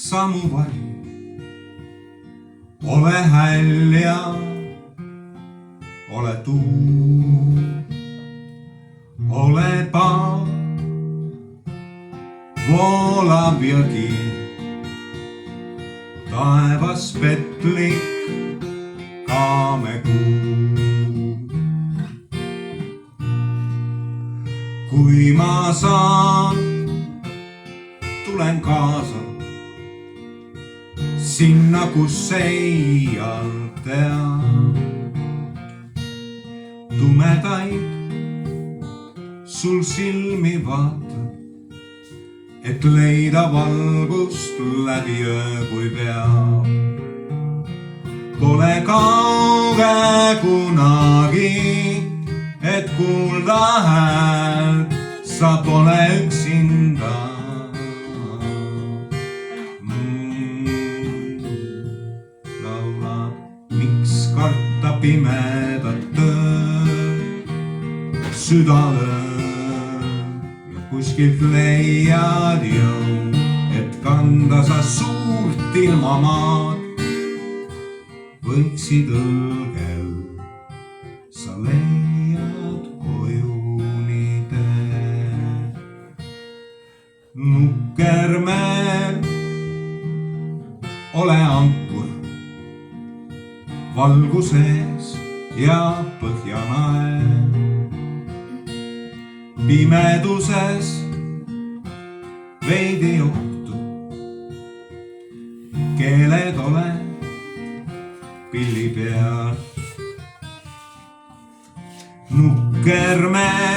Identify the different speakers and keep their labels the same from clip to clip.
Speaker 1: samuvari. Ole häll ja ole tuul, ole paa, voolav jõgi, taevas petlik kaamekuu. Kui ma saan, tulen kaasa sinna, kus ei tea tumedaid sul silmi vaata, et leida valgust läbi öö, kui peab. Pole kauge kunagi, et kuulda häält, sa pole üksinda. Laulab, miks karta pimedat ööd, südaöö ja kuskilt leiad jõu, et kanda sa suurt ilmamaad. Võiksid õlgel sa leiad kojuni tee. Nukkermeel ole ankur valguses ja põhjanae. Pimeduses veidi ohtu, keeled ole pilli peal. Nukkermeel,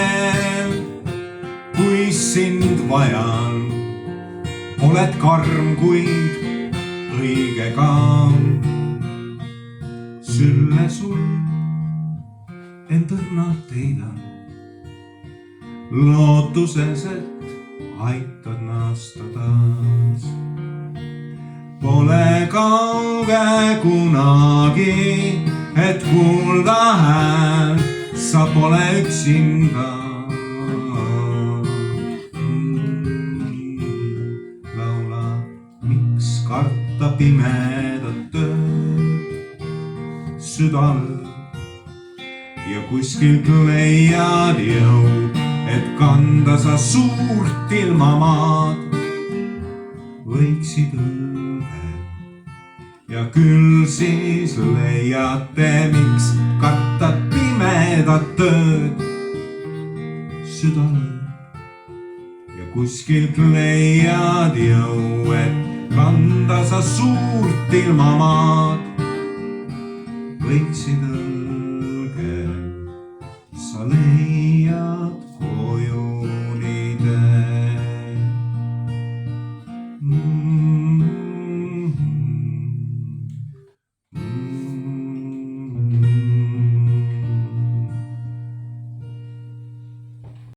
Speaker 1: kui sind vajan, oled karm, kuid õige ka. Sülle sul end õrnalt heidan, lootuses, et aitad naasta taas. Pole kauge kunagi, et kuulda häält, sa pole üksinda. Laula, miks karta pimedat ööd, südaöö ja kuskilt leiad jõu, et kanda sa suurt ilmamaad. Võiksid ja küll siis leiate, miks karta pimedat ööd, südaöö ja kuskilt leiad jõu, et kanda sa suurt ilmamaad. Võiksid